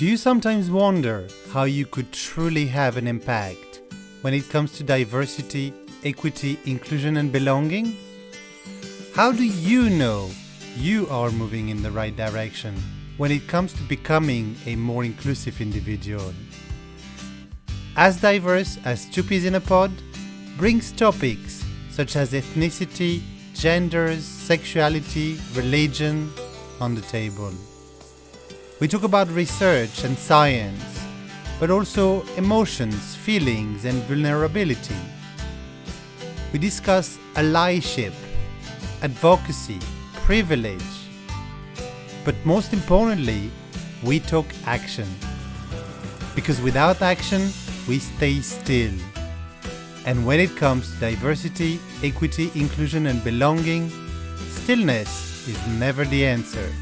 Do you sometimes wonder how you could truly have an impact when it comes to diversity, equity, inclusion, and belonging? How do you know you are moving in the right direction when it comes to becoming a more inclusive individual? As Diverse as Two Peas in a Pod brings topics such as ethnicity, genders, sexuality, religion on the table. We talk about research and science, but also emotions, feelings, and vulnerability. We discuss allyship, advocacy, privilege, but most importantly, we talk action. Because without action, we stay still. And when it comes to diversity, equity, inclusion, and belonging, stillness is never the answer.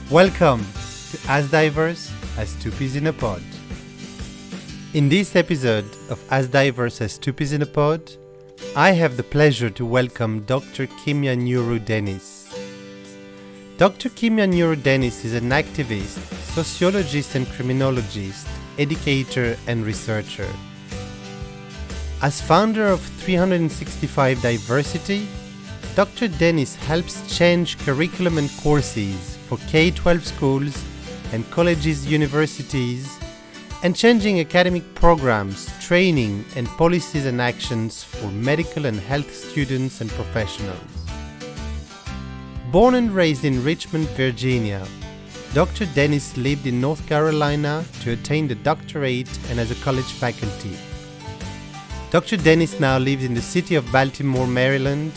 Welcome to As Diverse as Two Peas in a Pod. In this episode of As Diverse as Two Peas in a Pod, I have the pleasure to welcome Dr. Kimya Nuru Dennis. Dr. Kimya Nuru Dennis is an activist, sociologist and criminologist, educator and researcher. As founder of 365 Diversity, Dr. Dennis helps change curriculum and courses for K-12 schools and colleges, universities, and changing academic programs, training, and policies and actions for medical and health students and professionals. Born and raised in Richmond, Virginia, Dr. Dennis lived in North Carolina to attain the doctorate and as a college faculty. Dr. Dennis now lives in the city of Baltimore, Maryland,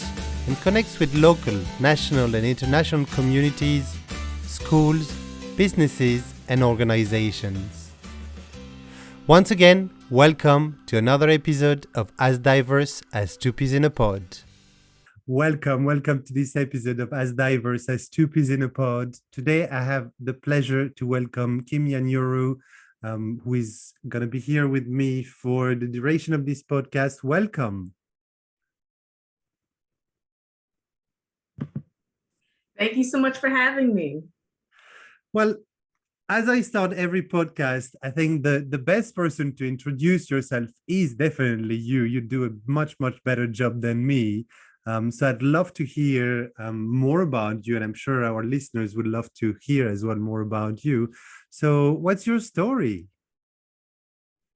and connects with local, national, and international communities, schools, businesses, and organizations. Once again, welcome to another episode of As Diverse as Two Peas in a Pod. Welcome to this episode of As Diverse as Two Peas in a Pod. Today, I have the pleasure to welcome Kimya Nuru, who is going to be here with me for the duration of this podcast. Welcome. Thank you so much for having me. Well, as I start every podcast, I think the best person to introduce yourself is definitely you. You do a much better job than me. So I'd love to hear more about you, and I'm sure our listeners would love to hear as well more about you. So what's your story?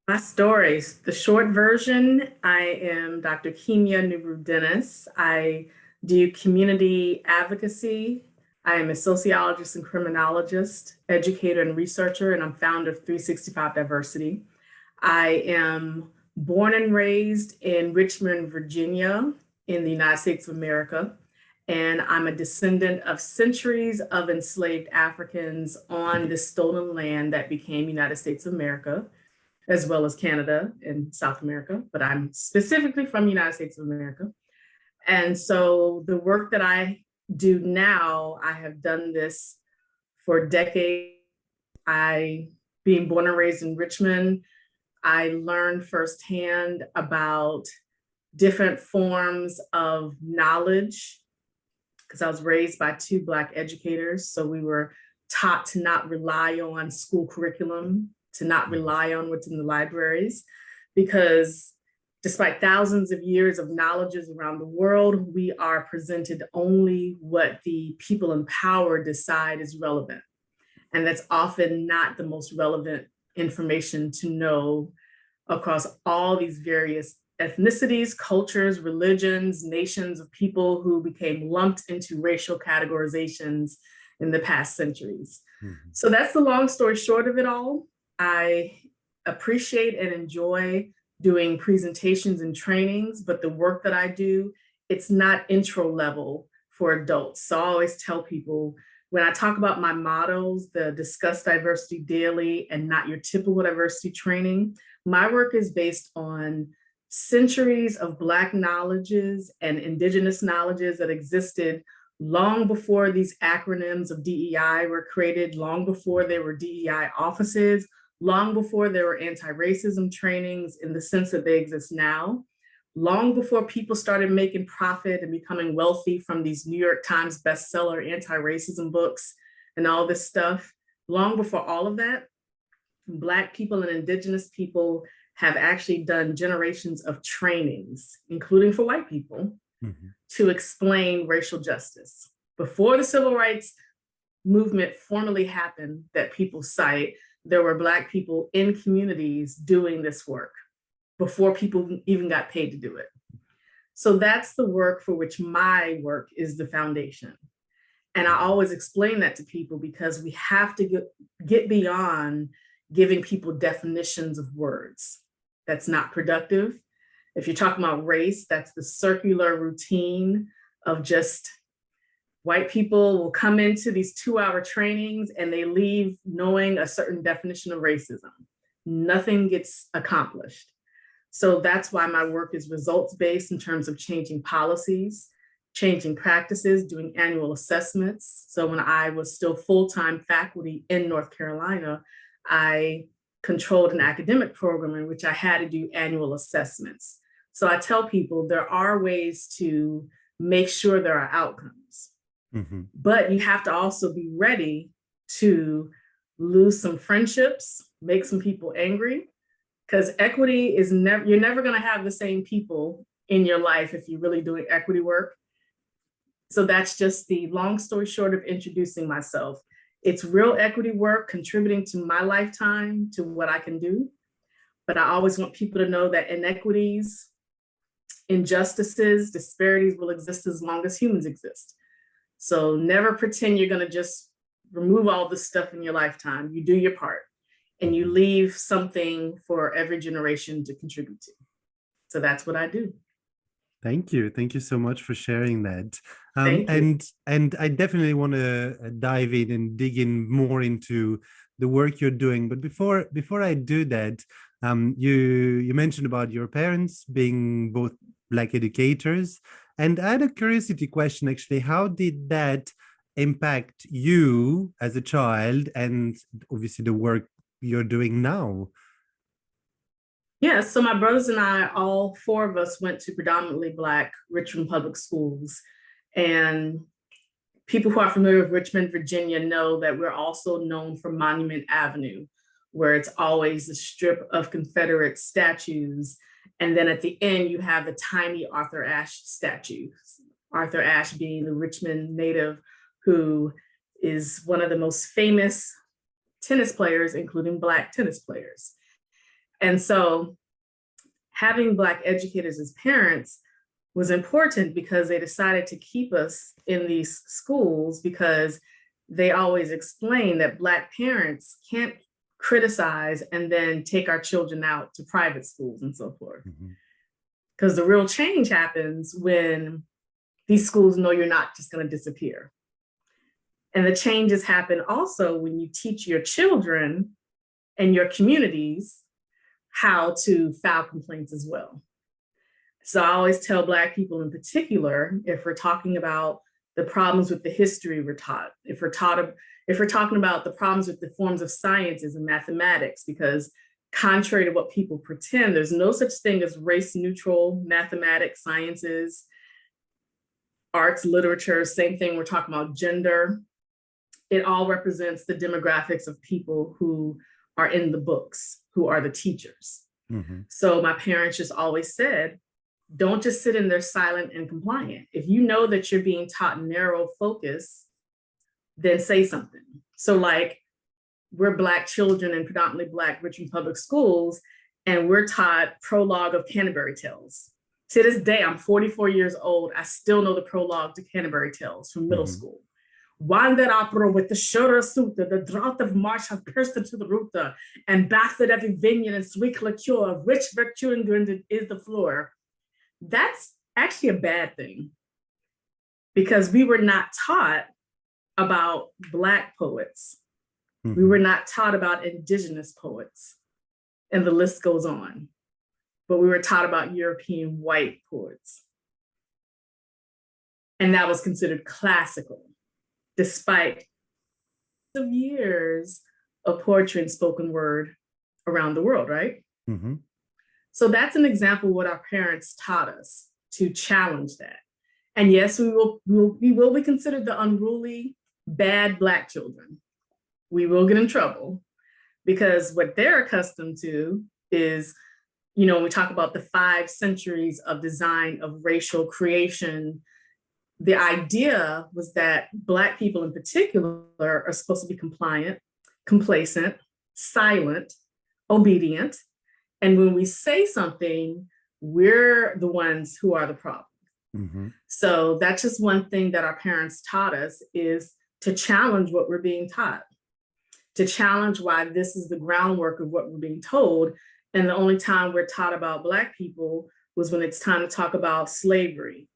My story, the short version, I am Dr. Kimya Nuru Dennis. I do community advocacy. I am a sociologist and criminologist, educator and researcher, and I'm founder of 365 Diversity. I am born and raised in Richmond, Virginia, in the United States of America, and I'm a descendant of centuries of enslaved Africans on this stolen land that became United States of America, as well as Canada and South America, but I'm specifically from the United States of America. And so the work that I do now, I have done this for decades. Being born and raised in Richmond, I learned firsthand about different forms of knowledge because I was raised by two Black educators. So we were taught to not rely on school curriculum, to not rely on what's in the libraries, because despite thousands of years of knowledges around the world, we are presented only what the people in power decide is relevant. And that's often not the most relevant information to know across all these various ethnicities, cultures, religions, nations of people who became lumped into racial categorizations in the past centuries. Mm-hmm. So that's the long story short of it all. I appreciate and enjoy doing presentations and trainings, but the work that I do, it's not intro level for adults. So I always tell people when I talk about my mottos, the discuss diversity daily and not your typical diversity training, my work is based on centuries of Black knowledges and Indigenous knowledges that existed long before these acronyms of DEI were created, long before there were DEI offices, long before there were anti-racism trainings in the sense that they exist now, long before people started making profit and becoming wealthy from these New York Times bestseller anti-racism books and all this stuff. long before all of that, Black people and Indigenous people have actually done generations of trainings, including for white people, to explain racial justice. Before the civil rights movement formally happened that people cite, there were Black people in communities doing this work before people even got paid to do it. So that's the work for which my work is the foundation. And I always explain that to people because we have to get beyond giving people definitions of words. That's not productive. If you're talking about race, that's the circular routine of just white people will come into these 2-hour trainings and they leave knowing a certain definition of racism. Nothing gets accomplished. So that's why my work is results-based in terms of changing policies, changing practices, doing annual assessments. So when I was still full-time faculty in North Carolina, I controlled an academic program in which I had to do annual assessments. So I tell people there are ways to make sure there are outcomes, but you have to also be ready to lose some friendships, make some people angry, because equity is never, you're never going to have the same people in your life if you're really doing equity work. So that's just the long story short of introducing myself. It's real equity work contributing to my lifetime, to what I can do. But I always want people to know that inequities, injustices, disparities will exist as long as humans exist. So never pretend you're going to just remove all this stuff in your lifetime. You do your part and you leave something for every generation to contribute to. So that's what I do. Thank you. Thank you so much for sharing that. Thank you. And I definitely want to dive in and dig in more into the work you're doing. But before I do that, you mentioned about your parents being both Black educators. And I had a curiosity question, actually. How did that impact you as a child and obviously the work you're doing now? Yeah, so my brothers and I, all 4 of us went to predominantly Black Richmond public schools. And people who are familiar with Richmond, Virginia know that we're also known for Monument Avenue, where it's always a strip of Confederate statues. And then at the end, you have the tiny Arthur Ashe statue. Arthur Ashe being the Richmond native who is one of the most famous tennis players, including Black tennis players. And so having Black educators as parents was important because they decided to keep us in these schools because they always explain that Black parents can't criticize and then take our children out to private schools and so forth. Because the real change happens when these schools know you're not just going to disappear. And the changes happen also when you teach your children and your communities how to file complaints as well. So I always tell Black people in particular, if we're talking about the problems with the history we're taught, if we're talking about the problems with the forms of sciences and mathematics, because contrary to what people pretend, there's no such thing as race neutral mathematics, sciences, arts, literature, same thing, we're talking about gender. It all represents the demographics of people who are in the books, who are the teachers. So my parents just always said, don't just sit in there silent and compliant. If you know that you're being taught narrow focus, then say something. So like, we're Black children in predominantly Black Richmond public schools, and we're taught prologue of Canterbury Tales. To this day, I'm 44 years old. I still know the prologue to Canterbury Tales from middle school. Wander opera with the shura sutta, the drought of March has pierced into the ruta, and bathed every vineyard and sweet liqueur, rich virtue and is the floor. That's actually a bad thing because we were not taught about Black poets. We were not taught about Indigenous poets, and the list goes on. But we were taught about European white poets. And that was considered classical, despite years of poetry and spoken word around the world, right? So that's an example of what our parents taught us, to challenge that. And yes, we will be considered the unruly, bad Black children. we will get in trouble, because what they're accustomed to is, when we talk about the 5 centuries of design of racial creation, the idea was that Black people in particular are supposed to be compliant, complacent, silent, obedient. And when we say something, we're the ones who are the problem. Mm-hmm. So that's just one thing that our parents taught us, is to challenge what we're being taught, to challenge why this is the groundwork of what we're being told. And the only time we're taught about Black people was when it's time to talk about slavery,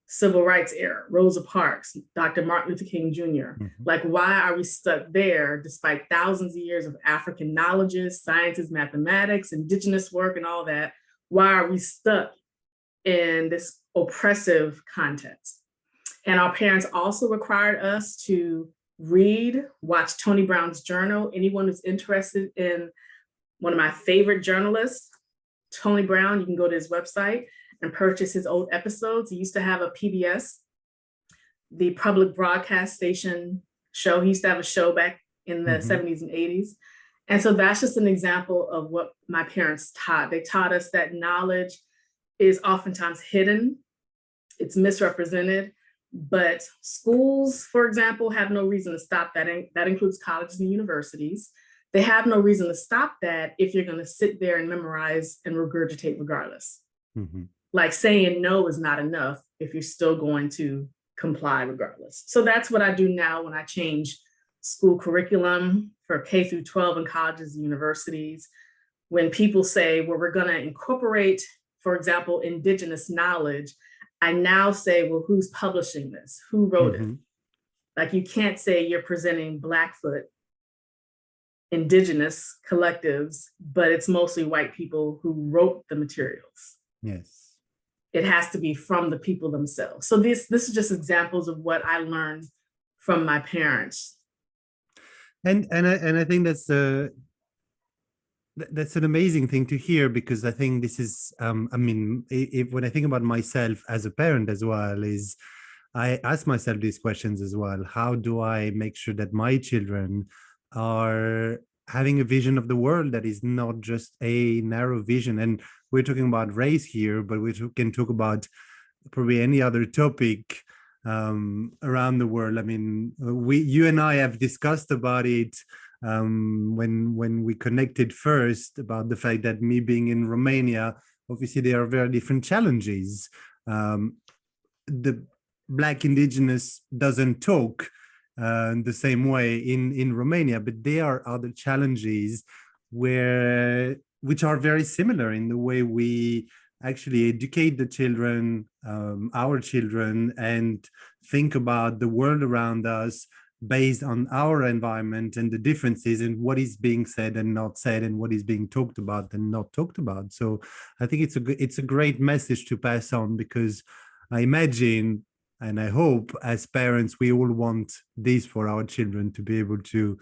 civil rights era, Rosa Parks, Dr. Martin Luther King Jr. Mm-hmm. Like, why are we stuck there despite thousands of years of African knowledges, sciences, mathematics, indigenous work, and all that? Why are we stuck in this oppressive context? And our parents also required us to read, watch Tony Brown's journal. Anyone who's interested in one of my favorite journalists, Tony Brown, you can go to his website and purchase his old episodes. He used to have a PBS, the public broadcast station show. He used to have a show back in the 70s and 80s. And so that's just an example of what my parents taught. They taught us that knowledge is oftentimes hidden, it's misrepresented, but schools, for example, have no reason to stop that. That includes colleges and universities. They have no reason to stop that if you're going to sit there and memorize and regurgitate regardless. Mm-hmm. Like, saying no is not enough if you're still going to comply regardless. So that's what I do now when I change school curriculum for K through 12 in colleges and universities. When people say, well, we're going to incorporate, for example, indigenous knowledge, I now say, well, who's publishing this? Who wrote it? Like, you can't say you're presenting Blackfoot indigenous collectives, but it's mostly white people who wrote the materials. Yes. It has to be from the people themselves. So this is just examples of what I learned from my parents. And I think that's an amazing thing to hear, because I think this is when I think about myself as a parent as well, is I ask myself these questions as well. How do I make sure that my children are having a vision of the world that is not just a narrow vision? And we're talking about race here, but we can talk about probably any other topic around the world. I mean, you and I have discussed about it when we connected first, about the fact that me being in Romania, obviously there are very different challenges. The Black indigenous doesn't talk the same way in Romania, but there are other challenges which are very similar in the way we actually educate the children, our children, and think about the world around us based on our environment and the differences in what is being said and not said, and what is being talked about and not talked about. So I think it's a great message to pass on, because I imagine and I hope as parents we all want this for our children, to be able to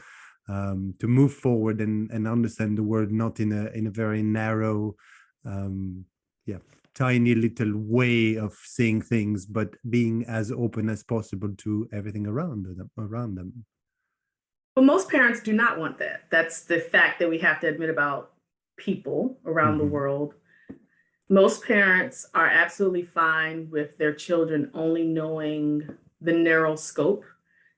move forward and understand the world not in a very narrow, tiny little way of seeing things, but being as open as possible to everything around them. Well, most parents do not want that. That's the fact that we have to admit about people around the world. Most parents are absolutely fine with their children only knowing the narrow scope.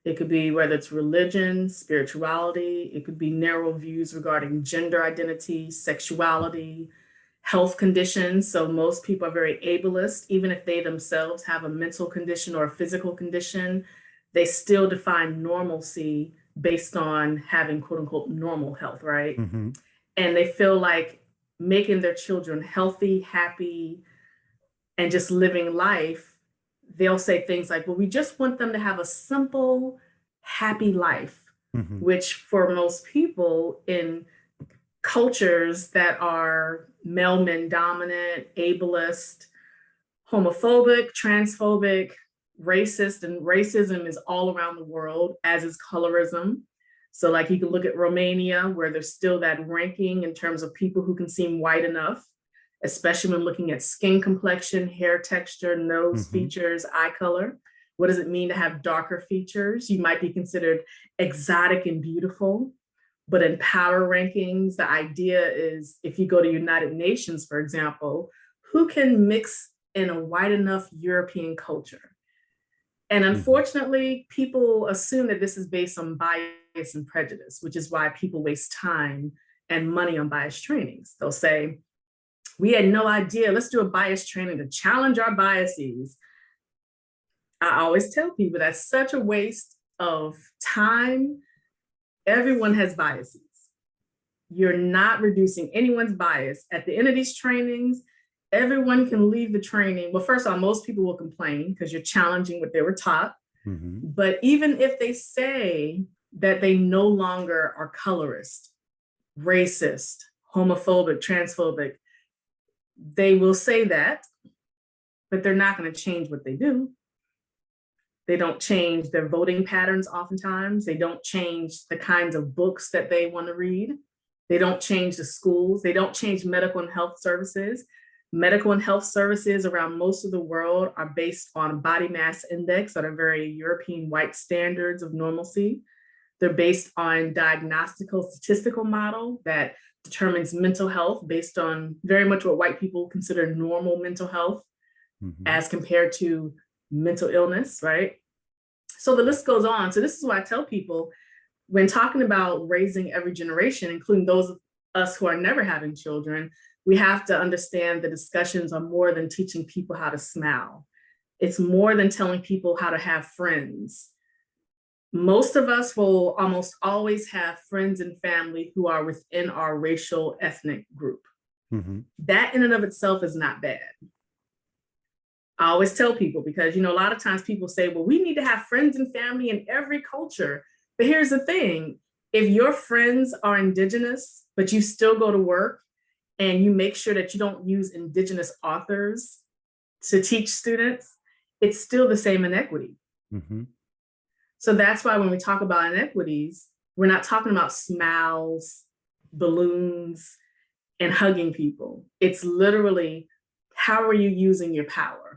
It could be whether it's religion, spirituality, it could be narrow views regarding gender identity, sexuality, health conditions. So most people are very ableist. Even if they themselves have a mental condition or a physical condition, they still define normalcy based on having quote unquote normal health, right? And they feel like making their children healthy, happy, and just living life, they'll say things like, well, we just want them to have a simple, happy life, which for most people in cultures that are male men dominant, ableist, homophobic, transphobic, racist, and racism is all around the world, as is colorism. So like you can look at Romania, where there's still that ranking in terms of people who can seem white enough, especially when looking at skin complexion, hair texture, nose features, eye color, What does it mean to have darker features? You might be considered exotic and beautiful. But in power rankings, the idea is if you go to United Nations, for example, who can mix in a white enough European culture? And unfortunately, people assume that this is based on bias and prejudice, which is why people waste time and money on bias trainings. They'll say, we had no idea, let's do a bias training to challenge our biases. I always tell people that's such a waste of time. Everyone has biases. You're not reducing anyone's bias. At the end of these trainings, everyone can leave the training. Well, first of all, most people will complain because you're challenging what they were taught. But even if they say that they no longer are colorist, racist, homophobic, transphobic, they will say that, but they're not going to change what they do. They don't change their voting patterns oftentimes. They don't change the kinds of books that they want to read. They don't change the schools. They don't change medical and health services. Medical and health services around most of the world are based on body mass index that are very European white standards of normalcy. They're based on diagnostical statistical model that determines mental health based on very much what white people consider normal mental health as compared to mental illness, right? So the list goes on. So this is why I tell people when talking about raising every generation, including those of us who are never having children, we have to understand the discussions are more than teaching people how to smile. It's more than telling people how to have friends. Most of us will almost always have friends and family who are within our racial ethnic group. That in and of itself is not bad. I always tell people because, a lot of times people say, well, we need to have friends and family in every culture. But here's the thing. If your friends are indigenous, but you still go to work and you make sure that you don't use indigenous authors to teach students, it's still the same inequity. So that's why when we talk about inequities, we're not talking about smiles, balloons, and hugging people. It's literally, how are you using your power?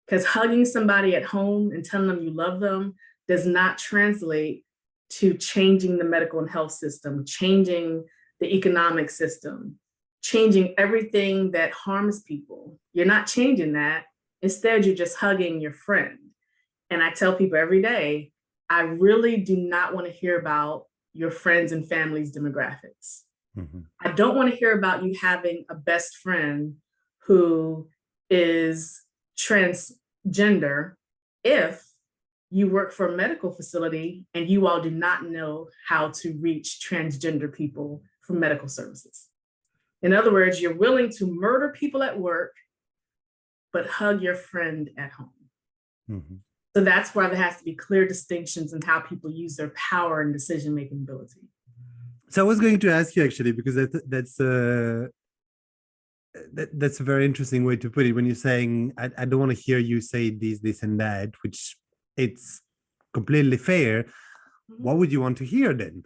Because hugging somebody at home and telling them you love them does not translate to changing the medical and health system, changing the economic system, changing everything that harms people. You're not changing that. Instead, you're just hugging your friend. And I tell people every day, I really do not want to hear about your friends and family's demographics. I don't want to hear about you having a best friend who is transgender if you work for a medical facility and you all do not know how to reach transgender people for medical services. In other words, you're willing to murder people at work, but hug your friend at home. So that's why there has to be clear distinctions in how people use their power and decision-making ability. So I was going to ask you actually, because that's a very interesting way to put it. When you're saying, I don't want to hear you say this, and that, which it's completely fair. What would you want to hear then?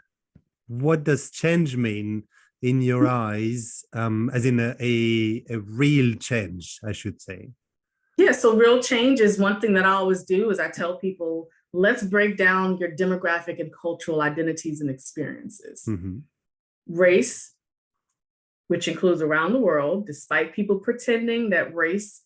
What does change mean in your eyes, as in a real change, I should say? Yeah, so real change is one thing that I always do is I tell people, let's break down your demographic and cultural identities and experiences. Race, which includes around the world, despite people pretending that race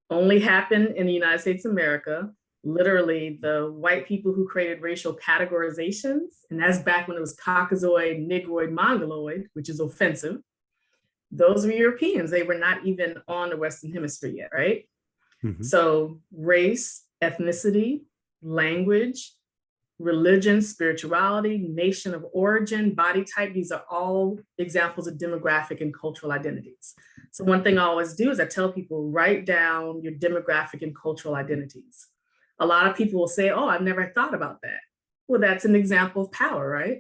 only happened in the United States of America, literally the white people who created racial categorizations, and that's back when it was Caucasoid, Negroid, Mongoloid, which is offensive. Those were Europeans. They were not even on the Western Hemisphere yet, right? So race, ethnicity, language, religion, spirituality, nation of origin, body type, these are all examples of demographic and cultural identities. So one thing I always do is I tell people, write down your demographic and cultural identities. A lot of people will say, oh, I've never thought about that. Well, that's an example of power, right?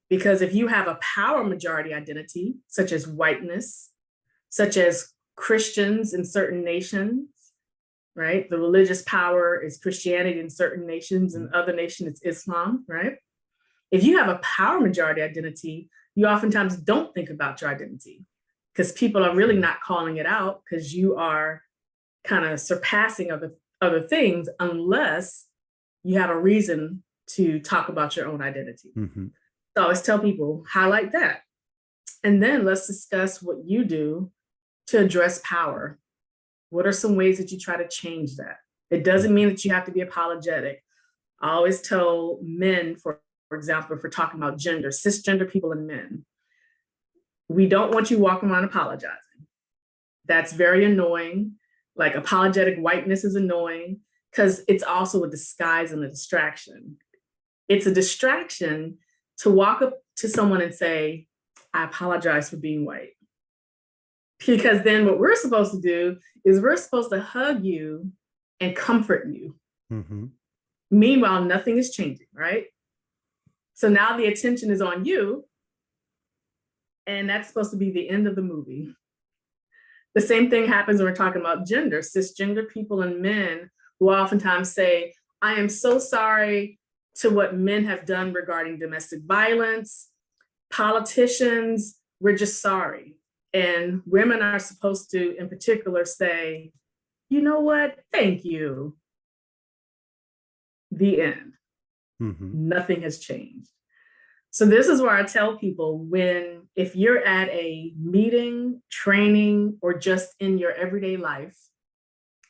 Because if you have a power majority identity, such as whiteness, such as Christians in certain nations, right? The religious power is Christianity in certain nations, and other nations it's Islam, right? If you have a power majority identity, you oftentimes don't think about your identity because people are really not calling it out because you are kind of surpassing other things unless you have a reason to talk about your own identity. Mm-hmm. So I always tell people, highlight that. And then let's discuss what you do to address power. What are some ways that you try to change that? It doesn't mean that you have to be apologetic. I always tell men, for example, if we're talking about gender, cisgender people and men, we don't want you walking around apologizing. That's very annoying. Like apologetic whiteness is annoying because it's also a disguise and a distraction. It's a distraction to walk up to someone and say, I apologize for being white. Because then what we're supposed to do is we're supposed to hug you and comfort you. Mm-hmm. Meanwhile, nothing is changing, right? So now the attention is on you, and that's supposed to be the end of the movie. The same thing happens when we're talking about gender, cisgender people and men who oftentimes say, I am so sorry to what men have done regarding domestic violence. Politicians, we're just sorry. And women are supposed to, in particular, say, you know what? Thank you. The end. Mm-hmm. Nothing has changed. So this is where I tell people if you're at a meeting, training, or just in your everyday life,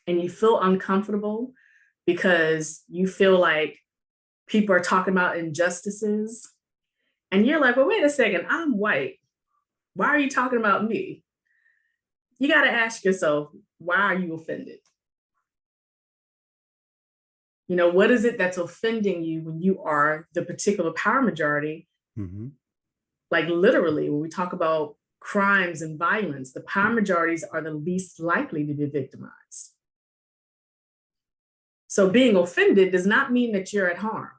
and you feel uncomfortable because you feel like people are talking about injustices, and you're like, well, wait a second, I'm white. Why are you talking about me? You got to ask yourself, why are you offended? You know, what is it that's offending you when you are the particular power majority? Mm-hmm. Like literally, when we talk about crimes and violence, the power majorities are the least likely to be victimized. So being offended does not mean that you're at harm,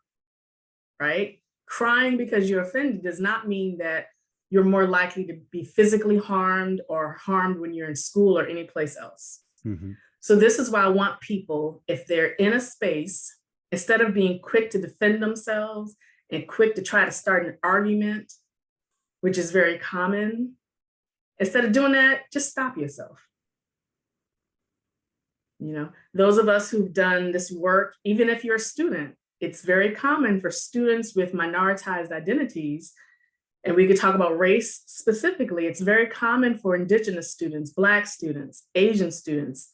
right? Crying because you're offended does not mean that you're more likely to be physically harmed or harmed when you're in school or any place else. Mm-hmm. So this is why I want people, if they're in a space, instead of being quick to defend themselves and quick to try to start an argument, which is very common, instead of doing that, just stop yourself. You know, those of us who've done this work, even if you're a student, it's very common for students with minoritized identities, and we could talk about race specifically, it's very common for Indigenous students, Black students, Asian students,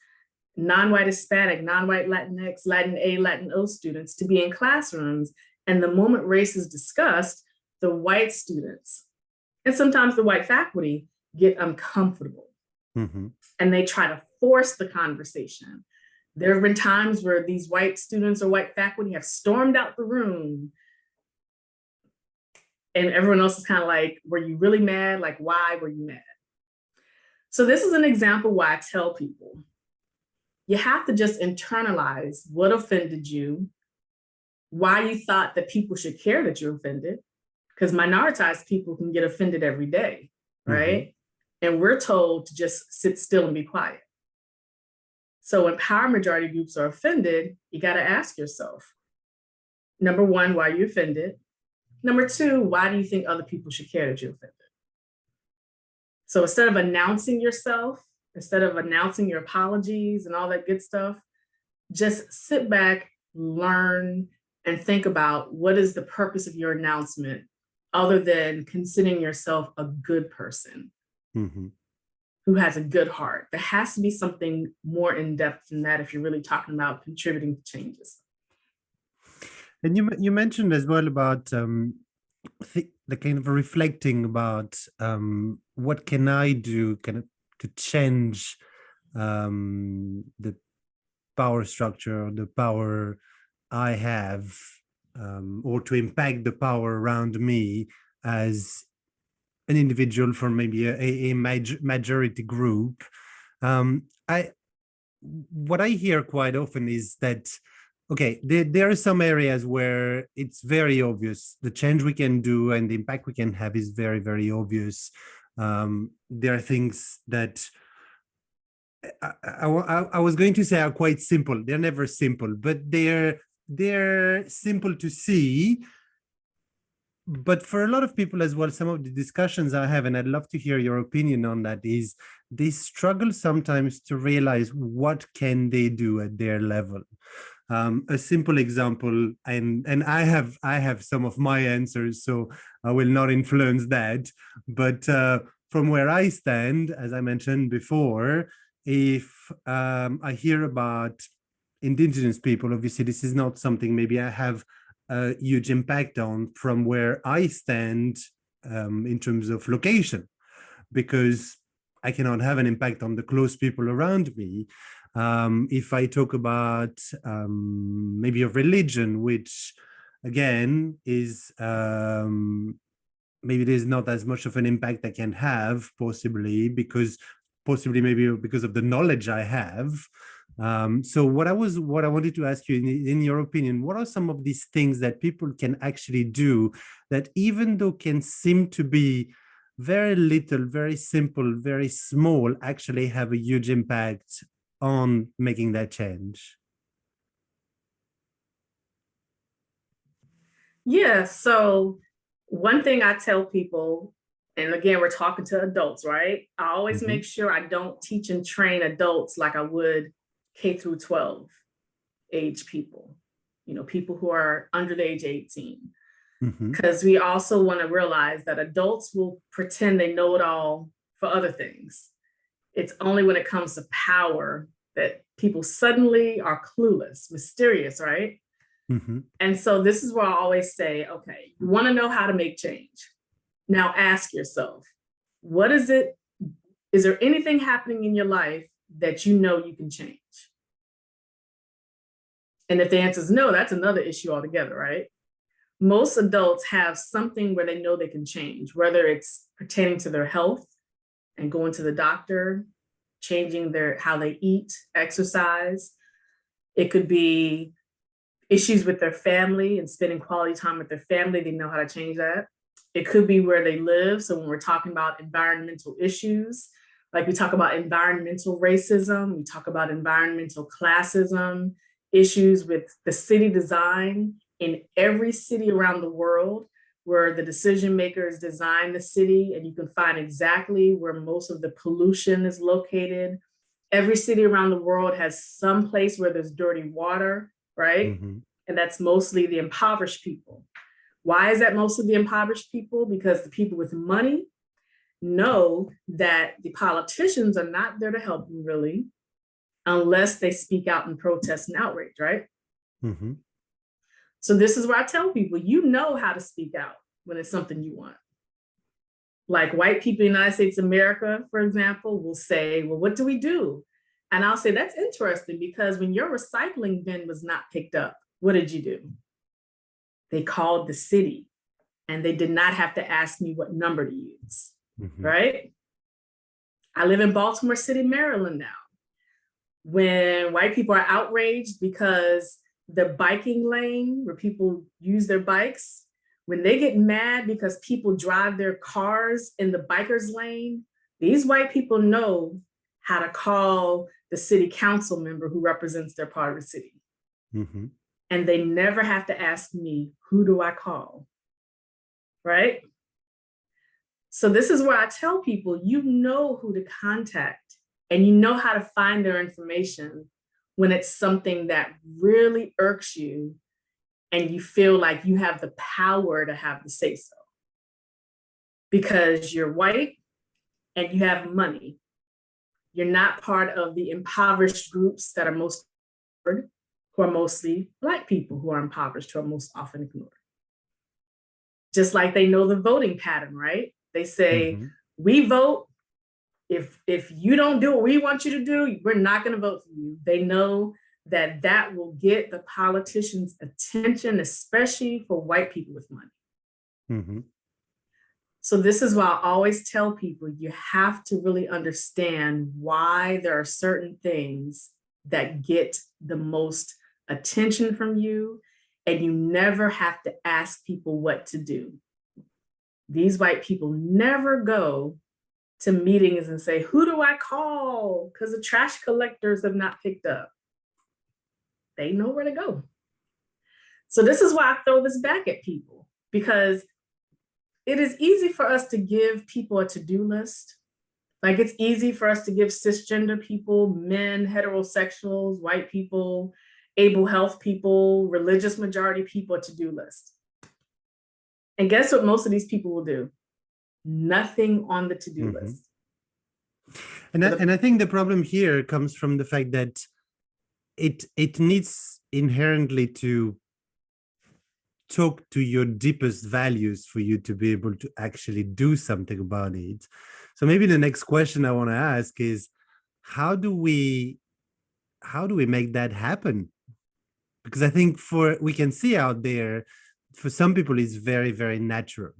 non-white Hispanic, non-white Latinx, Latin A, Latin O students to be in classrooms. And the moment race is discussed, the white students and sometimes the white faculty get uncomfortable. Mm-hmm. And they try to force the conversation. There have been times where these white students or white faculty have stormed out the room. And everyone else is kind of like, were you really mad? Like, why were you mad? So this is an example why I tell people, you have to just internalize what offended you, why you thought that people should care that you're offended, because minoritized people can get offended every day, right? Mm-hmm. And we're told to just sit still and be quiet. So when power majority groups are offended, you got to ask yourself, number one, why are you offended? Number two, why do you think other people should care that you're offended? So instead of announcing yourself, instead of announcing your apologies and all that good stuff, just sit back, learn, and think about what is the purpose of your announcement other than considering yourself a good person who has a good heart. There has to be something more in depth than that if you're really talking about contributing to changes. And you mentioned as well about the kind of reflecting about what can I do kind of to change the power structure, the power I have, or to impact the power around me as an individual from maybe a majority group. What I hear quite often is that, okay, there are some areas where it's very obvious the change we can do and the impact we can have is very, very obvious. There are things that I was going to say are quite simple. They're never simple, but they're simple to see. but for a lot of people as well, some of the discussions I have, and I'd love to hear your opinion on that, is they struggle sometimes to realize what can they do at their level. A simple example, and I have some of my answers, so I will not influence that. But from where I stand, as I mentioned before, if I hear about indigenous people, obviously this is not something maybe I have a huge impact on from where I stand in terms of location, because I cannot have an impact on the close people around me. If I talk about maybe a religion, which again is maybe there's not as much of an impact I can have, possibly maybe because of the knowledge I have. So what I wanted to ask you, in your opinion, what are some of these things that people can actually do that, even though can seem to be very little, very simple, very small, actually have a huge impact on making that change? Yeah, so one thing I tell people, and again, we're talking to adults, right? I always Mm-hmm. make sure I don't teach and train adults like I would K through 12 age people, people who are under the age of 18. Mm-hmm. Because we also want to realize that adults will pretend they know it all for other things. It's only when it comes to power that people suddenly are clueless, mysterious, right? Mm-hmm. And so this is where I always say, okay, you want to know how to make change. Now ask yourself, what is it? Is there anything happening in your life that you know you can change? And if the answer is no, that's another issue altogether, right? Most adults have something where they know they can change, whether it's pertaining to their health and going to the doctor, changing how they eat, exercise. It could be issues with their family and spending quality time with their family. They know how to change that. It could be where they live. So when we're talking about environmental issues, like we talk about environmental racism, we talk about environmental classism, issues with the city design in every city around the world, where the decision makers design the city, and you can find exactly where most of the pollution is located. Every city around the world has some place where there's dirty water, right? Mm-hmm. And that's mostly the impoverished people. Why is that mostly the impoverished people? Because the people with money know that the politicians are not there to help them really, unless they speak out in protest and outrage, right? Mm-hmm. So this is where I tell people, you know how to speak out when it's something you want. Like white people in the United States of America, for example, will say, well, what do we do? And I'll say, that's interesting, because when your recycling bin was not picked up, what did you do? They called the city, and they did not have to ask me what number to use, Mm-hmm. right? I live in Baltimore City, Maryland now. When white people are outraged because the biking lane where people use their bikes, when they get mad because people drive their cars in the bikers lane, these white people know how to call the city council member who represents their part of the city. Mm-hmm. And they never have to ask me, who do I call? Right? So this is where I tell people, you know who to contact, and you know how to find their information when it's something that really irks you and you feel like you have the power to have the say so. Because you're white and you have money. You're not part of the impoverished groups that are most ignored, who are mostly Black people who are impoverished, who are most often ignored. Just like they know the voting pattern, right? They say, Mm-hmm. we vote. If you don't do what we want you to do, we're not going to vote for you. They know that that will get the politicians' attention, especially for white people with money. Mm-hmm. So this is why I always tell people, you have to really understand why there are certain things that get the most attention from you, and you never have to ask people what to do. These white people never go to meetings and say, who do I call? Because the trash collectors have not picked up. They know where to go. So this is why I throw this back at people, because it is easy for us to give people a to-do list. Like it's easy for us to give cisgender people, men, heterosexuals, white people, able health people, religious majority people a to-do list. And guess what most of these people will do? Nothing on the to-do list. And I think the problem here comes from the fact that it needs inherently to talk to your deepest values for you to be able to actually do something about it. So maybe the next question I want to ask is, how do we make that happen? Because I think we can see out there, for some people it's very, very natural.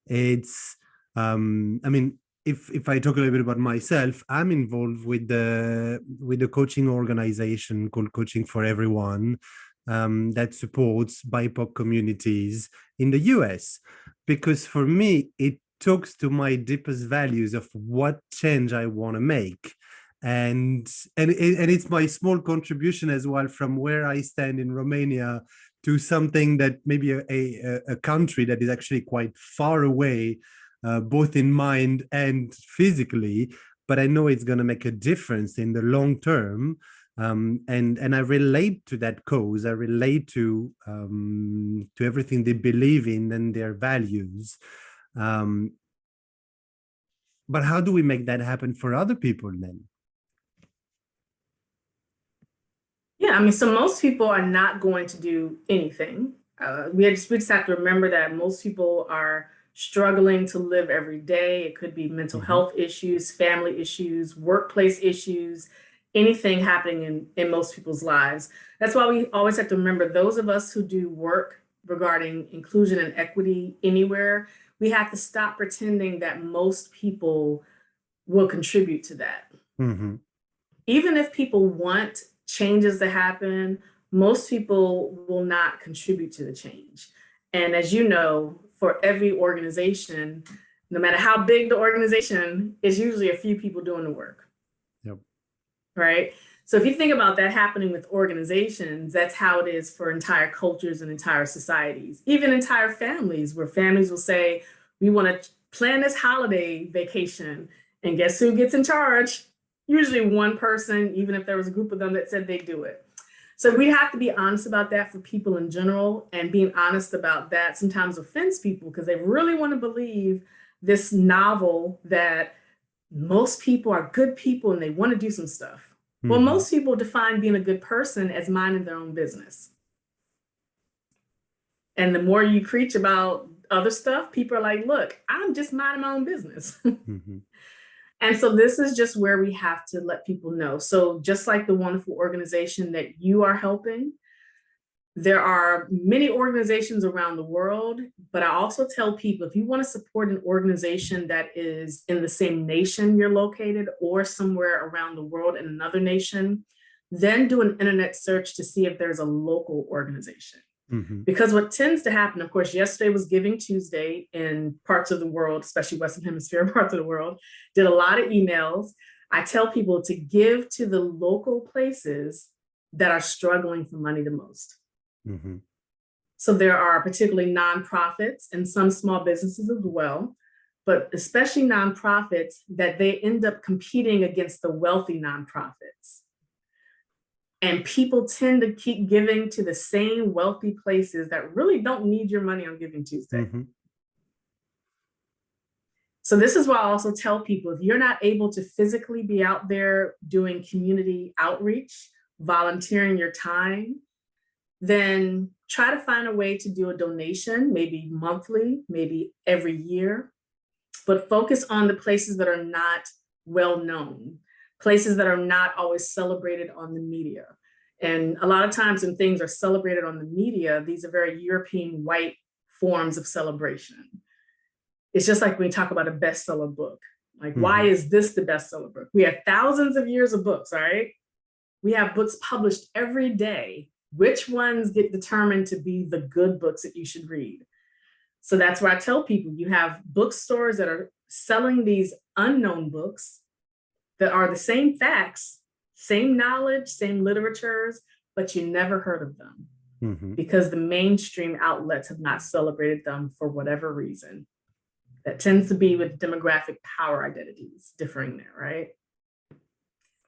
It's I mean, if I talk a little bit about myself, I'm involved with the coaching organization called Coaching for Everyone, that supports BIPOC communities in the US, because for me it talks to my deepest values of what change I want to make. And it's my small contribution as well from where I stand in Romania to something that maybe a country that is actually quite far away, both in mind and physically, but I know it's going to make a difference in the long term. And I relate to that cause. I relate to everything they believe in and their values. But how do we make that happen for other people then? Yeah, I mean, so most people are not going to do anything. We just have to remember that most people are struggling to live every day. It could be mental health issues, family issues, workplace issues, anything happening in most people's lives. That's why we always have to remember, those of us who do work regarding inclusion and equity anywhere, we have to stop pretending that most people will contribute to that. Even if people want changes to happen, most people will not contribute to the change. And as you know, for every organization, no matter how big the organization, is usually a few people doing the work. Yep. Right? So if you think about that happening with organizations, that's how it is for entire cultures and entire societies, even entire families, where families will say, we want to plan this holiday vacation, and guess who gets in charge? Usually one person, even if there was a group of them that said they'd do it. So we have to be honest about that for people in general, and being honest about that sometimes offends people because they really want to believe this novel that most people are good people and they want to do some stuff. Well, most people define being a good person as minding their own business. And the more you preach about other stuff, people are like, look, I'm just minding my own business. And so this is just where we have to let people know. So just like the wonderful organization that you are helping, there are many organizations around the world, but I also tell people, if you want to support an organization that is in the same nation you're located or somewhere around the world in another nation, then do an internet search to see if there's a local organization. Because what tends to happen, of course, yesterday was Giving Tuesday in parts of the world, especially Western Hemisphere parts of the world, did a lot of emails. I tell people to give to the local places that are struggling for money the most. So there are particularly nonprofits and some small businesses as well, but especially nonprofits that they end up competing against the wealthy nonprofits. And people tend to keep giving to the same wealthy places that really don't need your money on Giving Tuesday. So this is why I also tell people, if you're not able to physically be out there doing community outreach, volunteering your time, then try to find a way to do a donation, maybe monthly, maybe every year, but focus on the places that are not well known, places that are not always celebrated on the media. And a lot of times when things are celebrated on the media, these are very European white forms of celebration. It's just like when we talk about a bestseller book. Like, why is this the bestseller book? We have thousands of years of books, all right? We have books published every day. Which ones get determined to be the good books that you should read? So that's why I tell people, you have bookstores that are selling these unknown books that are the same facts, same knowledge, same literatures, but you never heard of them because the mainstream outlets have not celebrated them for whatever reason. That tends to be with demographic power identities differing there, right?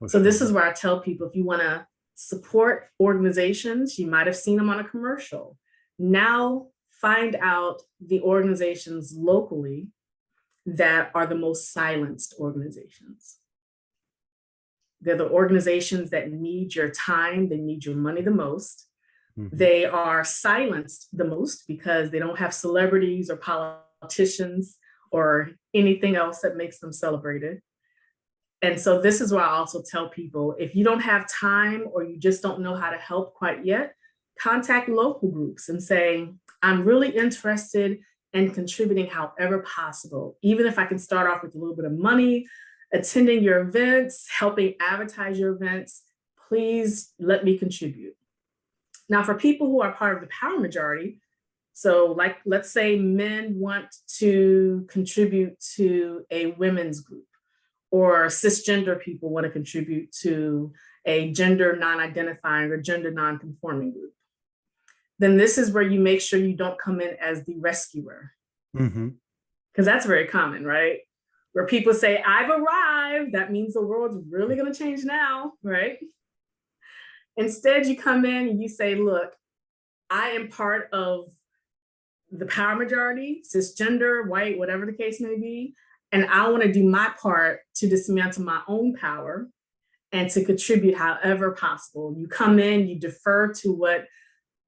So this is where I tell people, if you want to support organizations, you might have seen them on a commercial. Now find out the organizations locally that are the most silenced organizations. They're the organizations that need your time, they need your money the most. Mm-hmm. They are silenced the most because they don't have celebrities or politicians or anything else that makes them celebrated. And so this is why I also tell people, if you don't have time or you just don't know how to help quite yet, contact local groups and say, I'm really interested in contributing however possible, even if I can start off with a little bit of money, attending your events, helping advertise your events, please let me contribute. Now, for people who are part of the power majority, so like, let's say men want to contribute to a women's group, or cisgender people want to contribute to a gender non-identifying or gender non-conforming group, then this is where you make sure you don't come in as the rescuer. Mm-hmm. Because that's very common, right? Where people say, I've arrived, that means the world's really going to change now, right? Instead, you come in and you say, look, I am part of the power majority, cisgender, white, whatever the case may be, and I want to do my part to dismantle my own power and to contribute however possible. You come in, you defer to what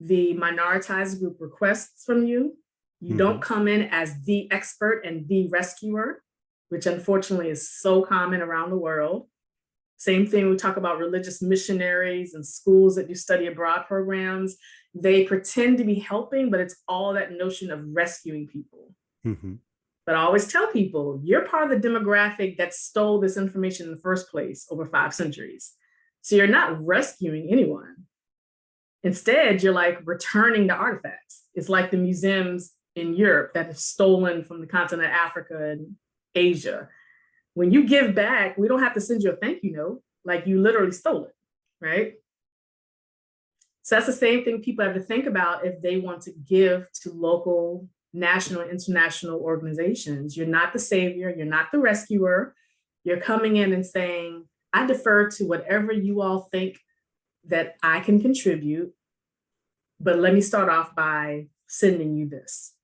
the minoritized group requests from you. You mm-hmm. don't come in as the expert and the rescuer, which unfortunately is so common around the world. Same thing, we talk about religious missionaries and schools that do study abroad programs. They pretend to be helping, but it's all that notion of rescuing people. Mm-hmm. But I always tell people, you're part of the demographic that stole this information in the first place over 5 centuries. So you're not rescuing anyone. Instead, you're like returning the artifacts. It's like the museums in Europe that have stolen from the continent of Africa and Asia. When you give back, we don't have to send you a thank you note, like you literally stole it, right? So that's the same thing people have to think about if they want to give to local, national, and international organizations. You're not the savior, you're not the rescuer. You're coming in and saying, I defer to whatever you all think that I can contribute, but let me start off by sending you this.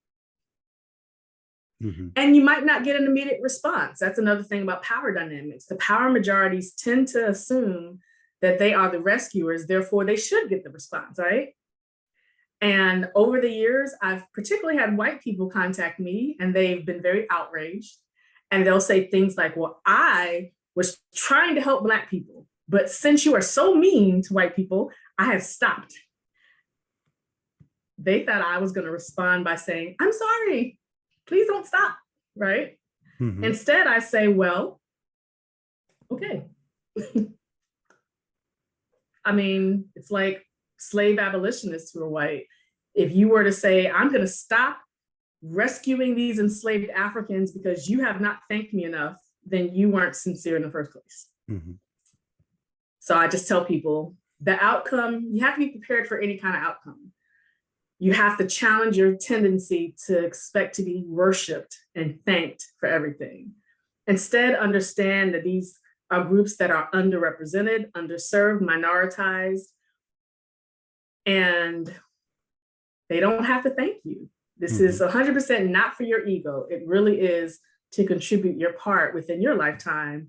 Mm-hmm. And you might not get an immediate response. That's another thing about power dynamics. The power majorities tend to assume that they are the rescuers, therefore they should get the response, right? And over the years, I've particularly had white people contact me and they've been very outraged. And they'll say things like, well, I was trying to help Black people, but since you are so mean to white people, I have stopped. They thought I was going to respond by saying, I'm sorry, please don't stop, right? Mm-hmm. Instead, I say, well, okay. I mean, it's like slave abolitionists who are white. If you were to say, I'm going to stop rescuing these enslaved Africans because you have not thanked me enough, then you weren't sincere in the first place. Mm-hmm. So I just tell people the outcome, you have to be prepared for any kind of outcome. You have to challenge your tendency to expect to be worshiped and thanked for everything. Instead, understand that these are groups that are underrepresented, underserved, minoritized, and they don't have to thank you. This is 100% not for your ego. It really is to contribute your part within your lifetime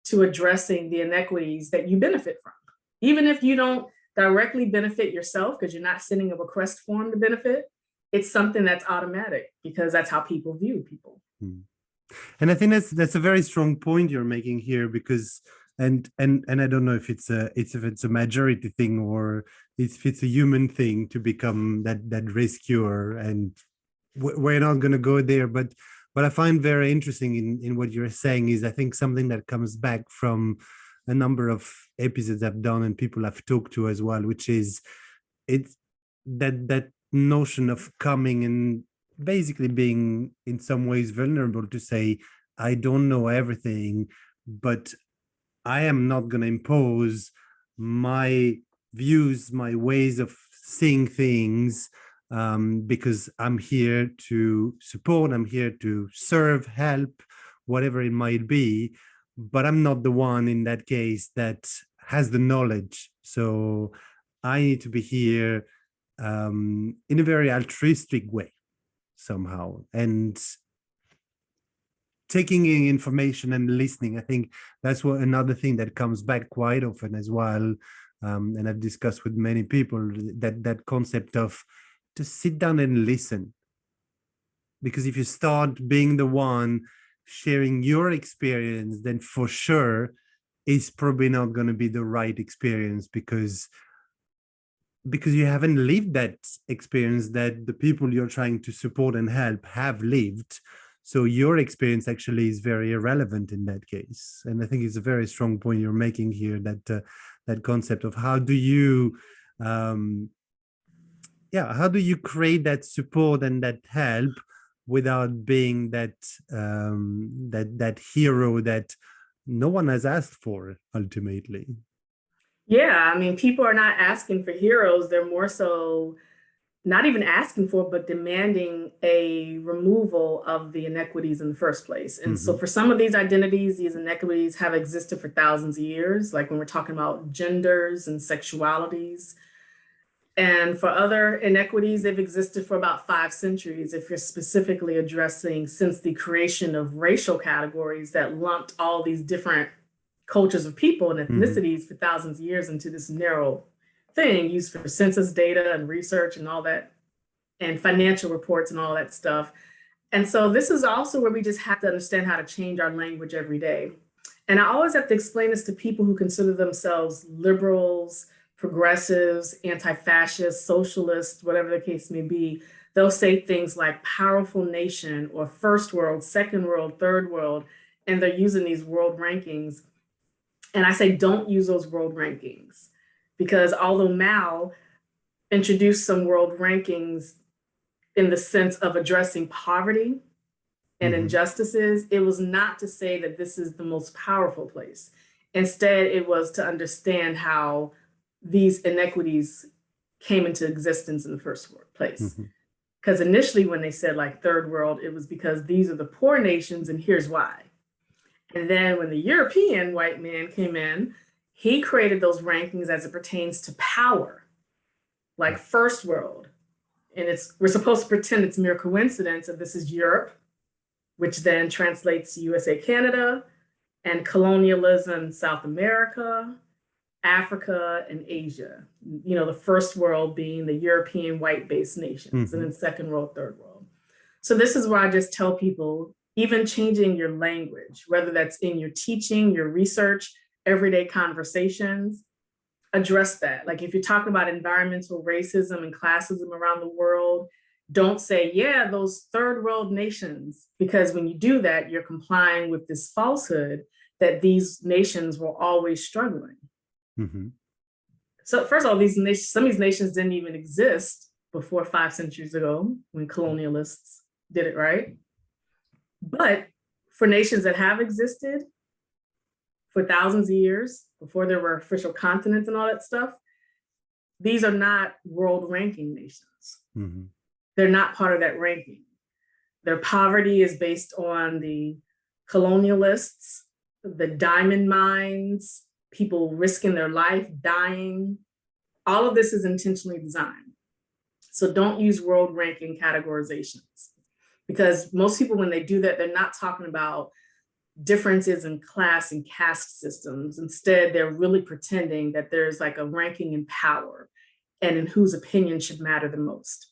to addressing the inequities that you benefit from. Even if you don't directly benefit yourself because you're not sending a request form to benefit, it's something that's automatic because that's how people view people. And I think that's a very strong point you're making here, because and I don't know if it's a majority thing or if it's a human thing to become that rescuer, and we're not going to go there. But what I find very interesting in what you're saying is, I think something that comes back from a number of episodes I've done and people I've talked to as well, which is it's that notion of coming and basically being in some ways vulnerable to say, I don't know everything, but I am not going to impose my views, my ways of seeing things because I'm here to support, I'm here to serve, help, whatever it might be. But I'm not the one in that case that has the knowledge. So I need to be here in a very altruistic way somehow. And taking in information and listening, I think that's what another thing that comes back quite often as well. And I've discussed with many people that concept of just sit down and listen. Because if you start being the one sharing your experience, then for sure it's probably not going to be the right experience because you haven't lived that experience that the people you're trying to support and help have lived. So your experience actually is very irrelevant in that case. And I think it's a very strong point you're making here, that that concept of how do you how do you create that support and that help without being that that hero that no one has asked for ultimately. Yeah, I mean, people are not asking for heroes. They're more so not even asking for, but demanding a removal of the inequities in the first place. And so for some of these identities, these inequities have existed for thousands of years, like when we're talking about genders and sexualities. And for other inequities, they've existed for about 5 centuries, if you're specifically addressing since the creation of racial categories that lumped all these different cultures of people and ethnicities for thousands of years into this narrow thing used for census data and research and all that, and financial reports and all that stuff. And so this is also where we just have to understand how to change our language every day. And I always have to explain this to people who consider themselves liberals, progressives, anti-fascists, socialists, whatever the case may be. They'll say things like powerful nation or first world, second world, third world, and they're using these world rankings. And I say, don't use those world rankings, because although Mao introduced some world rankings in the sense of addressing poverty and injustices, it was not to say that this is the most powerful place. Instead, it was to understand how these inequities came into existence in the first place. Because initially when they said like third world, it was because these are the poor nations and here's why. And then when the European white man came in, he created those rankings as it pertains to power, like first world. And we're supposed to pretend it's mere coincidence that this is Europe, which then translates to USA, Canada, and colonialism, South America, Africa, and Asia. You know, the first world being the European white-based nations, and then second world, third world. So this is why I just tell people, even changing your language, whether that's in your teaching, your research, everyday conversations, address that. Like if you're talking about environmental racism and classism around the world, don't say, yeah, those third world nations, because when you do that, you're complying with this falsehood that these nations were always struggling. So first of all, these nations, some of these nations didn't even exist before 5 centuries ago when colonialists did it, right? But for nations that have existed for thousands of years, before there were official continents and all that stuff, these are not world ranking nations. They're not part of that ranking. Their poverty is based on the colonialists, the diamond mines, people risking their life, dying. All of this is intentionally designed. So don't use world ranking categorizations, because most people, when they do that, they're not talking about differences in class and caste systems. Instead, they're really pretending that there's like a ranking in power and in whose opinion should matter the most.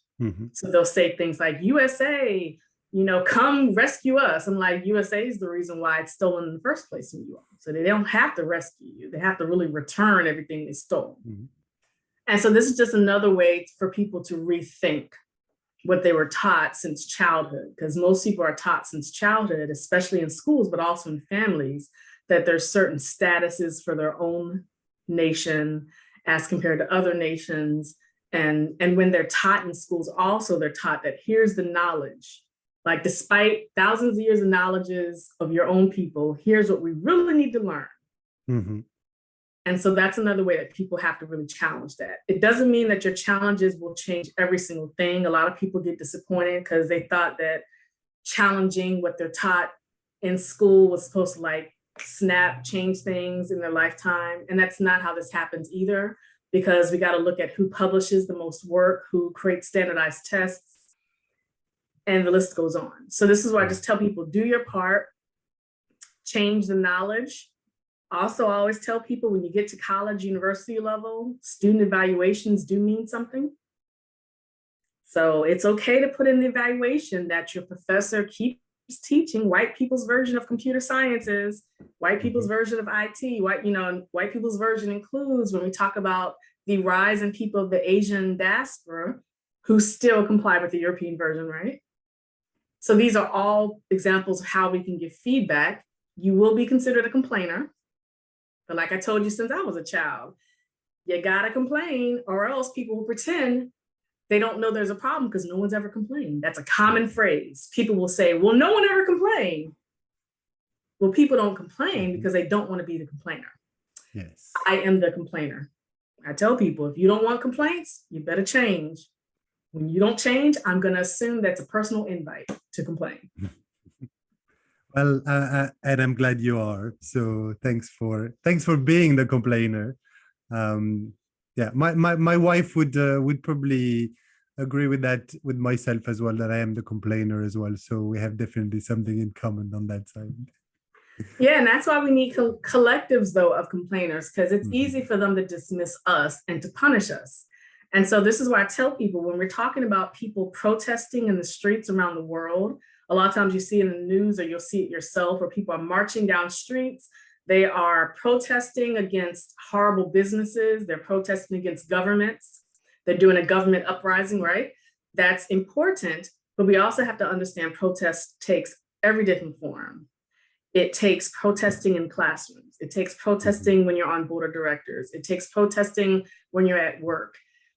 So they'll say things like USA, you know, come rescue us. I'm like, USA is the reason why it's stolen in the first place in you all. So they don't have to rescue you. They have to really return everything they stole. And so this is just another way for people to rethink what they were taught since childhood, because most people are taught since childhood, especially in schools, but also in families, that there's certain statuses for their own nation as compared to other nations. And when they're taught in schools, also they're taught that here's the knowledge. Like, despite thousands of years of knowledges of your own people, here's what we really need to learn. And so that's another way that people have to really challenge that. It doesn't mean that your challenges will change every single thing. A lot of people get disappointed because they thought that challenging what they're taught in school was supposed to like change things in their lifetime. And that's not how this happens either, because we got to look at who publishes the most work, who creates standardized tests, and the list goes on. So this is why I just tell people, do your part, change the knowledge. Also, I always tell people when you get to college, university level, student evaluations do mean something. So it's okay to put in the evaluation that your professor keeps teaching white people's version of computer sciences, white people's version of IT, white people's version includes when we talk about the rise in people of the Asian diaspora who still comply with the European version, right? So these are all examples of how we can give feedback. You will be considered a complainer. But like I told you since I was a child, you gotta complain or else people will pretend they don't know there's a problem because no one's ever complained. That's a common phrase. People will say, well, no one ever complained. Well, people don't complain because they don't want to be the complainer. Yes. I am the complainer. I tell people, if you don't want complaints, you better change. When you don't change, I'm going to assume that's a personal invite to complain. Well, and I'm glad you are. So thanks for being the complainer. Yeah, my wife would probably agree with that with myself as well, that I am the complainer as well. So we have definitely something in common on that side. Yeah, and that's why we need collectives, though, of complainers, because it's easy for them to dismiss us and to punish us. And so this is why I tell people when we're talking about people protesting in the streets around the world, a lot of times you see in the news or you'll see it yourself where people are marching down streets. They are protesting against horrible businesses. They're protesting against governments. They're doing a government uprising, right? That's important. But we also have to understand protest takes every different form. It takes protesting in classrooms. It takes protesting when you're on board of directors. It takes protesting when you're at work.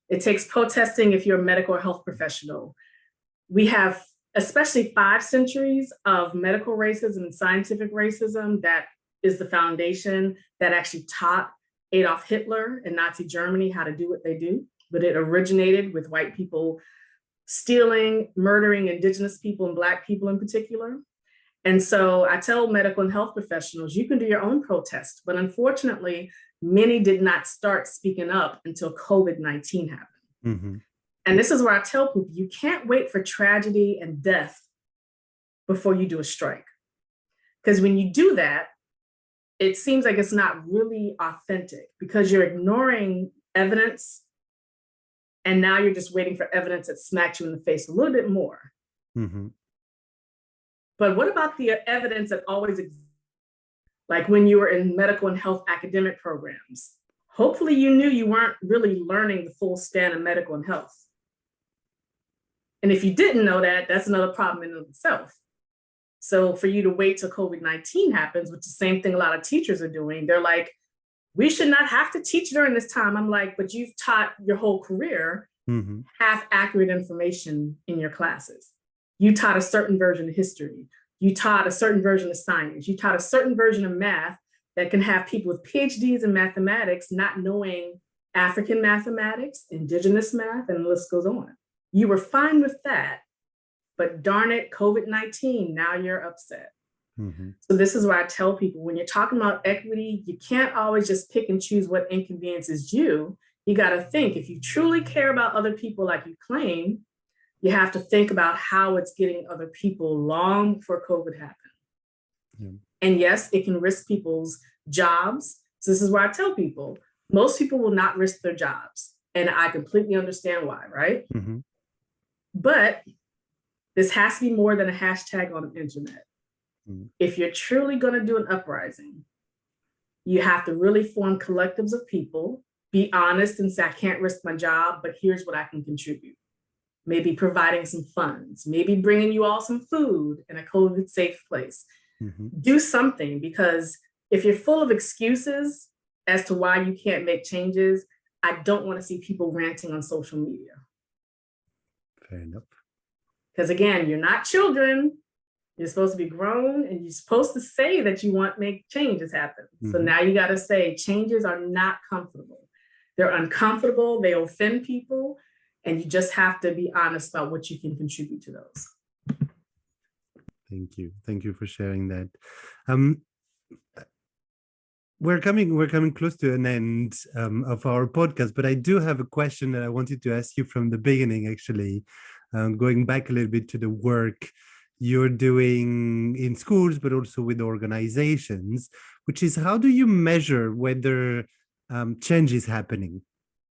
It takes protesting if you're a medical or health professional. We have especially 5 centuries of medical racism and scientific racism that is the foundation that actually taught Adolf Hitler and Nazi Germany how to do what they do. But it originated with white people stealing, murdering indigenous people and Black people in particular. And so I tell medical and health professionals, you can do your own protest, but unfortunately, many did not start speaking up until COVID-19 happened. And this is where I tell people, you can't wait for tragedy and death before you do a strike. Because when you do that, it seems like it's not really authentic because you're ignoring evidence. And now you're just waiting for evidence that smacks you in the face a little bit more. But what about the evidence that always exists? Like when you were in medical and health academic programs, hopefully you knew you weren't really learning the full span of medical and health. And if you didn't know that, that's another problem in itself. So for you to wait till COVID-19 happens, which is the same thing a lot of teachers are doing, they're like, we should not have to teach during this time. I'm like, but you've taught your whole career half accurate information in your classes. You taught a certain version of history. You taught a certain version of science. You taught a certain version of math that can have people with PhDs in mathematics not knowing African mathematics, indigenous math, and the list goes on. You were fine with that, but darn it, COVID-19, now you're upset. So this is why I tell people, when you're talking about equity, you can't always just pick and choose what inconveniences you. You got to think, if you truly care about other people like you claim, you have to think about how it's getting other people long before COVID happened. And yes, it can risk people's jobs. So this is why I tell people, most people will not risk their jobs. And I completely understand why, right? But this has to be more than a hashtag on the internet. If you're truly going to do an uprising, you have to really form collectives of people, be honest and say, I can't risk my job, but here's what I can contribute. Maybe providing some funds, maybe bringing you all some food in a COVID safe place. Do something, because if you're full of excuses as to why you can't make changes, I don't want to see people ranting on social media. Fair enough. Because again, you're not children. You're supposed to be grown, and you're supposed to say that you want to make changes happen. So now you got to say changes are not comfortable. They're uncomfortable. They offend people. And you just have to be honest about what you can contribute to those. Thank you. Thank you for sharing that. We're coming close to an end of our podcast, but I do have a question that I wanted to ask you from the beginning, actually, going back a little bit to the work you're doing in schools, but also with organizations, which is, how do you measure whether change is happening?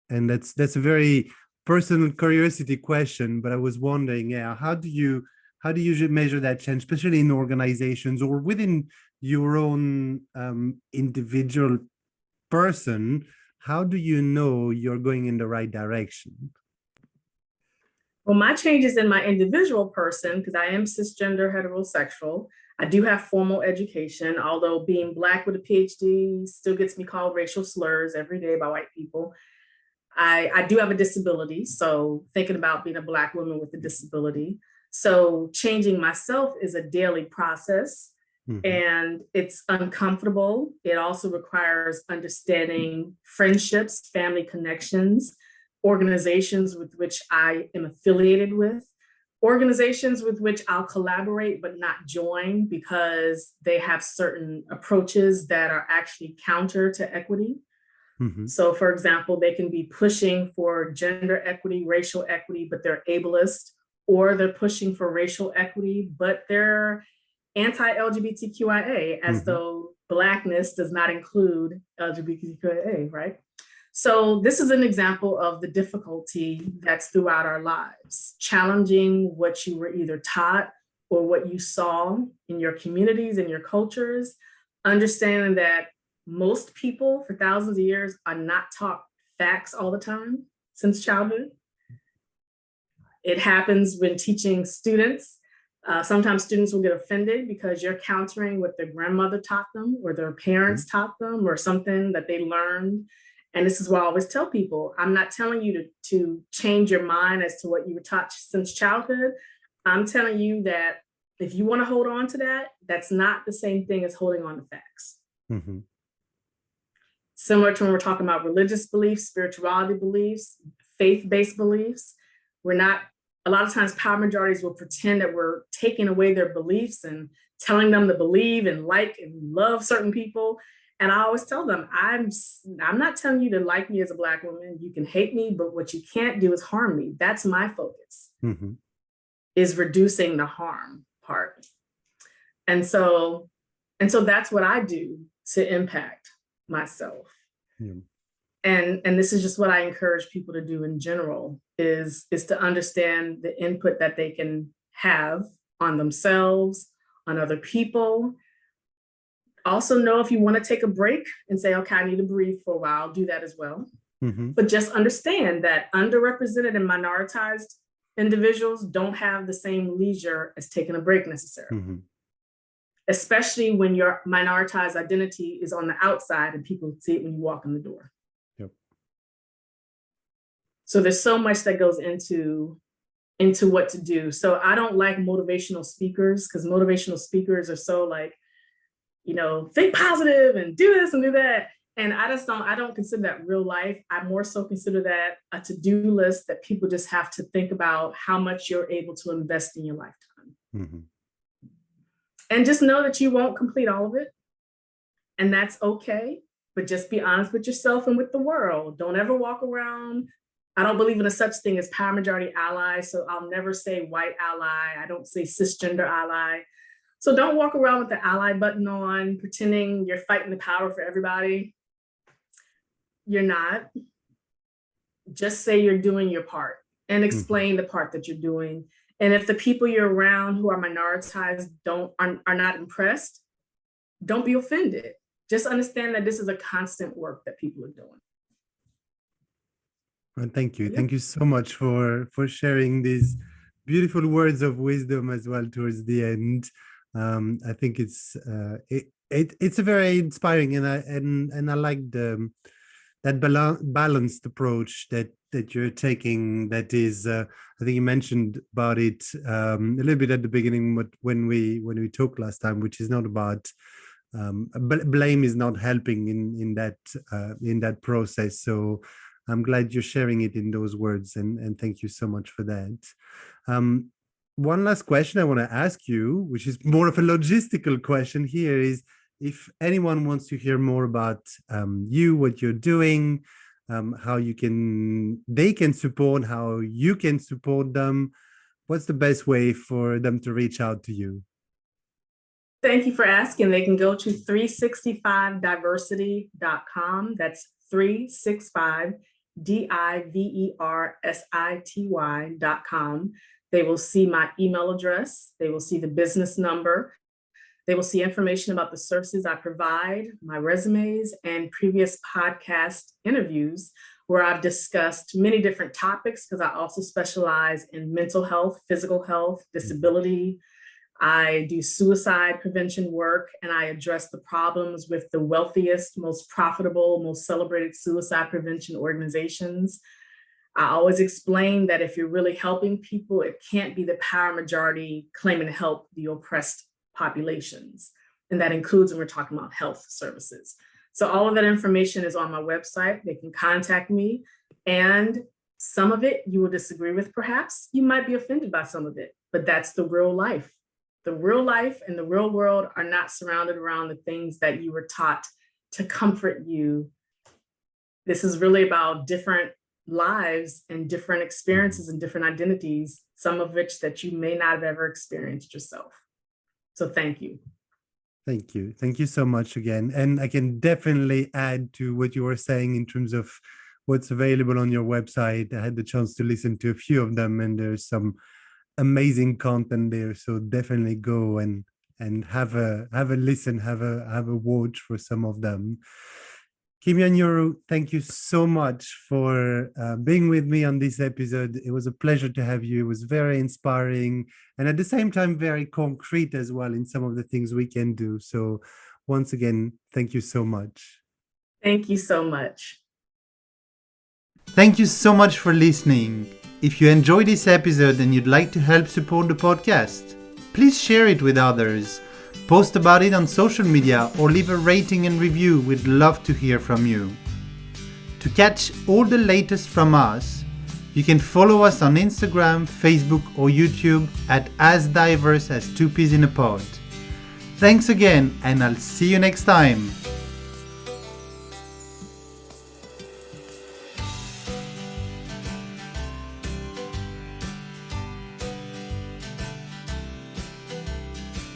And that's a very personal curiosity question, but I was wondering, how do you measure that change, especially in organizations or within your own individual person? How do you know you're going in the right direction? Well, my changes in my individual person, because I am cisgender heterosexual, I do have formal education, although being Black with a PhD still gets me called racial slurs every day by white people. I do have a disability, so thinking about being a Black woman with a disability. So changing myself is a daily process, and it's uncomfortable. It also requires understanding friendships, family connections, organizations with which I am affiliated with, organizations with which I'll collaborate but not join because they have certain approaches that are actually counter to equity. So, for example, they can be pushing for gender equity, racial equity, but they're ableist, or they're pushing for racial equity, but they're anti-LGBTQIA, as though Blackness does not include LGBTQIA, right? So this is an example of the difficulty that's throughout our lives, challenging what you were either taught or what you saw in your communities and your cultures, understanding that most people for thousands of years are not taught facts all the time since childhood. It happens when teaching students. Sometimes students will get offended because you're countering what their grandmother taught them or their parents taught them or something that they learned. And this is why I always tell people, I'm not telling you to change your mind as to what you were taught since childhood. I'm telling you that if you want to hold on to that, that's not the same thing as holding on to facts. Similar to when we're talking about religious beliefs, spirituality beliefs, faith-based beliefs, we're not, a lot of times power majorities will pretend that we're taking away their beliefs and telling them to believe and like and love certain people. And I always tell them, I'm not telling you to like me as a Black woman. You can hate me, but what you can't do is harm me. That's my focus, is reducing the harm part. And so that's what I do to impact myself. And this is just what I encourage people to do in general, is to understand the input that they can have on themselves, on other people. Also know if you want to take a break and say, okay, I need to breathe for a while, do that as well. But just understand that underrepresented and minoritized individuals don't have the same leisure as taking a break necessarily. Especially when your minoritized identity is on the outside and people see it when you walk in the door. So there's so much that goes into what to do. So I don't like motivational speakers, because motivational speakers are so like, think positive and do this and do that. And I don't consider that real life. I more so consider that a to-do list that people just have to think about how much you're able to invest in your lifetime. And just know that you won't complete all of it. And that's okay. But just be honest with yourself and with the world. Don't ever walk around. I don't believe in a such thing as power majority ally. So I'll never say white ally. I don't say cisgender ally. So don't walk around with the ally button on, pretending you're fighting the power for everybody. You're not. Just say you're doing your part and explain the part that you're doing. And if the people you're around who are minoritized are not impressed, don't be offended. Just understand that this is a constant work that people are doing. Well, thank you. Thank you so much for sharing these beautiful words of wisdom as well towards the end. I think it's a very inspiring, and I like that balanced approach that that you're taking that is, I think you mentioned about it a little bit at the beginning, but when we talked last time, which is not about blame is not helping in that process. So I'm glad you're sharing it in those words, and thank you so much for that. One last question I want to ask you, which is more of a logistical question here, is if anyone wants to hear more about you, what you're doing, how they can support, how you can support them, what's the best way for them to reach out to you? Thank you for asking. They can go to 365diversity.com. That's 365diversity.com. They will see my email address. They will see the business number. They will see information about the services I provide, my resumes, and previous podcast interviews where I've discussed many different topics, because I also specialize in mental health, physical health, disability. I do suicide prevention work, and I address the problems with the wealthiest, most profitable, most celebrated suicide prevention organizations. I always explain that if you're really helping people, it can't be the power majority claiming to help the oppressed populations. And that includes when we're talking about health services. So all of that information is on my website. They can contact me, and some of it you will disagree with, perhaps. You might be offended by some of it, but that's the real life. The real life and the real world are not surrounded around the things that you were taught to comfort you. This is really about different lives and different experiences and different identities, some of which that you may not have ever experienced yourself. So thank you. Thank you. Thank you so much again. And I can definitely add to what you were saying in terms of what's available on your website. I had the chance to listen to a few of them, and there's some amazing content there. So definitely go and have a listen, have a watch for some of them. Kimya Nuru, thank you so much for being with me on this episode. It was a pleasure to have you. It was very inspiring, and at the same time, very concrete as well in some of the things we can do. So once again, thank you so much. Thank you so much. Thank you so much for listening. If you enjoyed this episode and you'd like to help support the podcast, please share it with others. Post about it on social media or leave a rating and review. We'd love to hear from you. To catch all the latest from us, you can follow us on Instagram, Facebook, or YouTube at As Diverse as Two Peas in a Pod. Thanks again, and I'll see you next time.